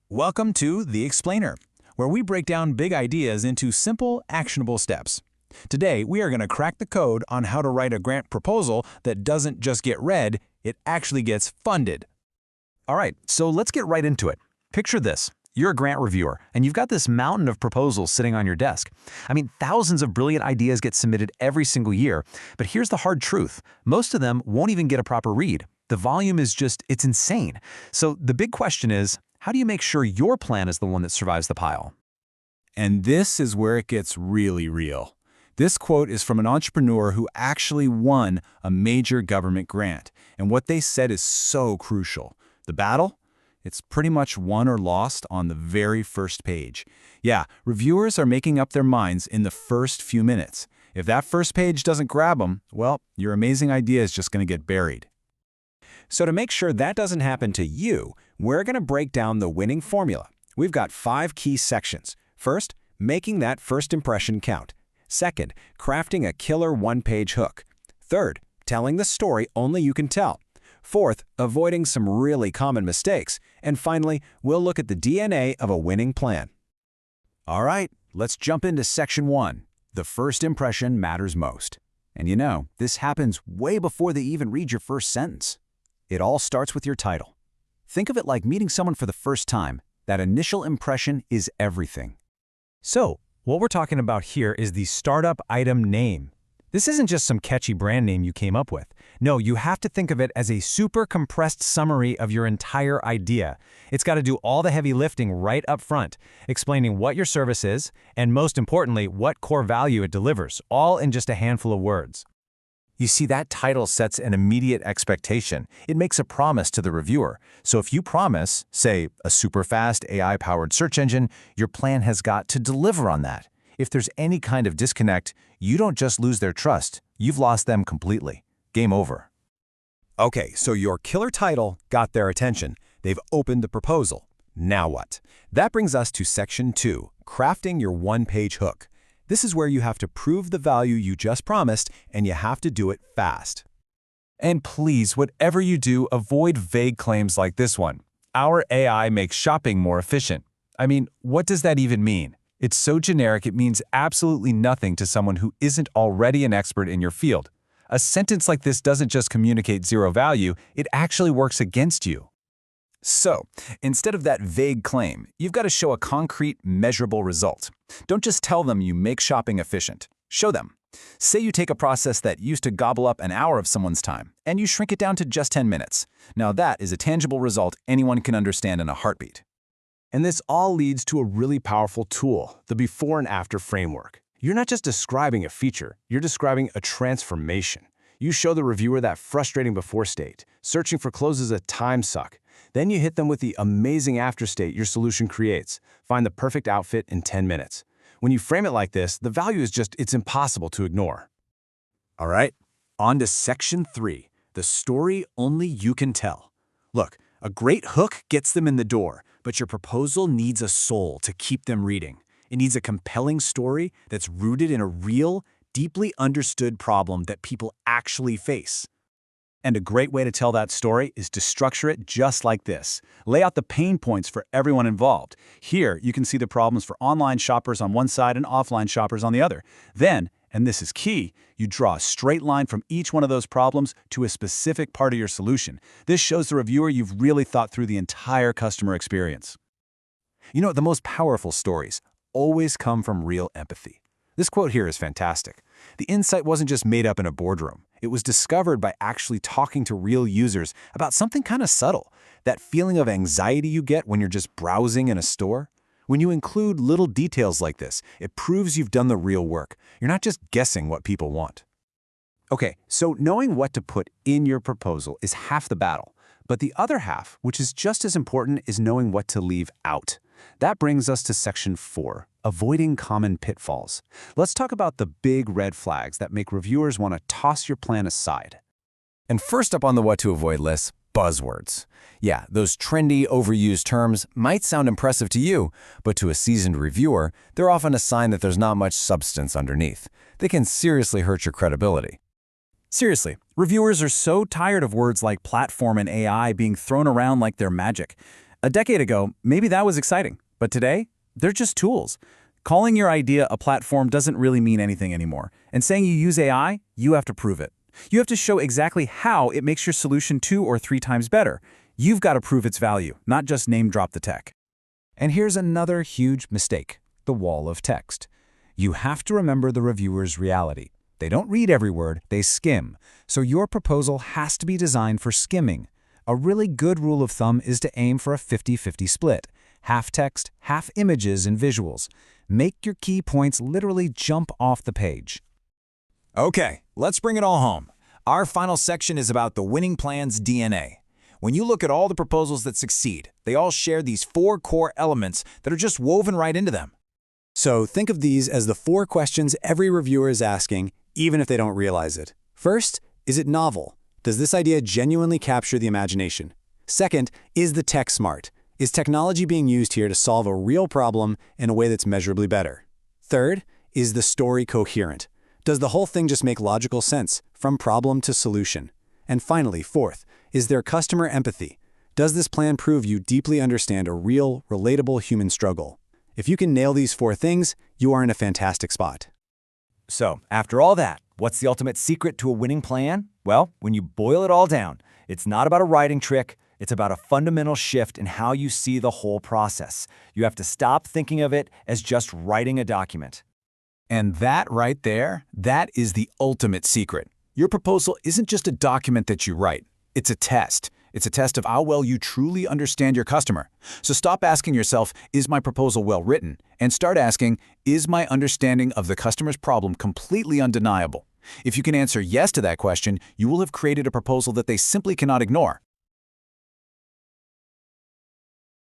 Welcome to The Explainer, where we break down big ideas into simple, actionable steps. Today, we are going to crack the code on how to write a grant proposal that doesn't just get read, it actually gets funded. All right, so let's get right into it. Picture this. You're a grant reviewer, and you've got this mountain of proposals sitting on your desk. Thousands of brilliant ideas get submitted every single year, but here's the hard truth. Most of them won't even get a proper read. The volume is it's insane. So the big question is, how do you make sure your plan is the one that survives the pile? And this is where it gets really real. This quote is from an entrepreneur who actually won a major government grant, and what they said is so crucial. The battle? It's pretty much won or lost on the very first page. Yeah, reviewers are making up their minds in the first few minutes. If that first page doesn't grab them, well, your amazing idea is just going to get buried. So to make sure that doesn't happen to you, we're going to break down the winning formula. We've got 5 key sections. First, making that first impression count. Second, crafting a killer one-page hook. Third, telling the story only you can tell. Fourth, avoiding some really common mistakes. And finally, we'll look at the DNA of a winning plan. All right, let's jump into section 1. The first impression matters most. And you know, this happens way before they even read your first sentence. It all starts with your title. Think of it like meeting someone for the first time. That initial impression is everything. So, what we're talking about here is the startup item name. This isn't just some catchy brand name you came up with. No, you have to think of it as a super compressed summary of your entire idea. It's got to do all the heavy lifting right up front, explaining what your service is, and most importantly, what core value it delivers, all in just a handful of words. You see, that title sets an immediate expectation. It makes a promise to the reviewer. So if you promise, say, a super fast AI-powered search engine, your plan has got to deliver on that. If there's any kind of disconnect, you don't just lose their trust, you've lost them completely. Game over. Okay, so your killer title got their attention. They've opened the proposal. Now what? That brings us to section 2, crafting your one-page hook. This is where you have to prove the value you just promised, and you have to do it fast. And please, whatever you do, avoid vague claims like this one. Our AI makes shopping more efficient. What does that even mean? It's so generic it means absolutely nothing to someone who isn't already an expert in your field. A sentence like this doesn't just communicate zero value, it actually works against you. So, instead of that vague claim, you've got to show a concrete, measurable result. Don't just tell them you make shopping efficient. Show them. Say you take a process that used to gobble up an hour of someone's time, and you shrink it down to just 10 minutes. Now that is a tangible result anyone can understand in a heartbeat. And this all leads to a really powerful tool, the before and after framework. You're not just describing a feature, you're describing a transformation. You show the reviewer that frustrating before state, searching for closes a time suck. Then you hit them with the amazing after state your solution creates. Find the perfect outfit in 10 minutes. When you frame it like this, the value is it's impossible to ignore. All right, on to section 3, the story only you can tell. Look, a great hook gets them in the door, but your proposal needs a soul to keep them reading. It needs a compelling story that's rooted in a real, deeply understood problem that people actually face. And a great way to tell that story is to structure it just like this. Lay out the pain points for everyone involved. Here, you can see the problems for online shoppers on one side and offline shoppers on the other. Then, and this is key, you draw a straight line from each one of those problems to a specific part of your solution. This shows the reviewer you've really thought through the entire customer experience. You know, the most powerful stories always come from real empathy. This quote here is fantastic. The insight wasn't just made up in a boardroom. It was discovered by actually talking to real users about something kind of subtle, that feeling of anxiety you get when you're just browsing in a store. When you include little details like this, it proves you've done the real work. You're not just guessing what people want. Okay, so knowing what to put in your proposal is half the battle. But the other half, which is just as important, is knowing what to leave out. That brings us to section 4, avoiding common pitfalls. Let's talk about the big red flags that make reviewers want to toss your plan aside. And first up on the what to avoid list, buzzwords. Yeah, those trendy, overused terms might sound impressive to you, but to a seasoned reviewer, they're often a sign that there's not much substance underneath. They can seriously hurt your credibility. Seriously, reviewers are so tired of words like platform and AI being thrown around like they're magic. A decade ago, maybe that was exciting, but today, they're just tools. Calling your idea a platform doesn't really mean anything anymore, and saying you use AI, you have to prove it. You have to show exactly how it makes your solution 2 or 3 times better. You've got to prove its value, not just name drop the tech. And here's another huge mistake, the wall of text. You have to remember the reviewer's reality. They don't read every word, they skim. So your proposal has to be designed for skimming. A really good rule of thumb is to aim for a 50-50 split. Half text, half images and visuals. Make your key points literally jump off the page. Okay, let's bring it all home. Our final section is about the winning plan's DNA. When you look at all the proposals that succeed, they all share these 4 core elements that are just woven right into them. So think of these as the 4 questions every reviewer is asking, even if they don't realize it. First, is it novel? Does this idea genuinely capture the imagination? Second, is the tech smart? Is technology being used here to solve a real problem in a way that's measurably better? Third, is the story coherent? Does the whole thing just make logical sense, from problem to solution? And finally, fourth, is there customer empathy? Does this plan prove you deeply understand a real, relatable human struggle? If you can nail these 4 things, you are in a fantastic spot. So, after all that, what's the ultimate secret to a winning plan? Well, when you boil it all down, it's not about a writing trick, it's about a fundamental shift in how you see the whole process. You have to stop thinking of it as just writing a document. And that right there, that is the ultimate secret. Your proposal isn't just a document that you write. It's a test. It's a test of how well you truly understand your customer. So stop asking yourself, is my proposal well written? And start asking, is my understanding of the customer's problem completely undeniable? If you can answer yes to that question, you will have created a proposal that they simply cannot ignore.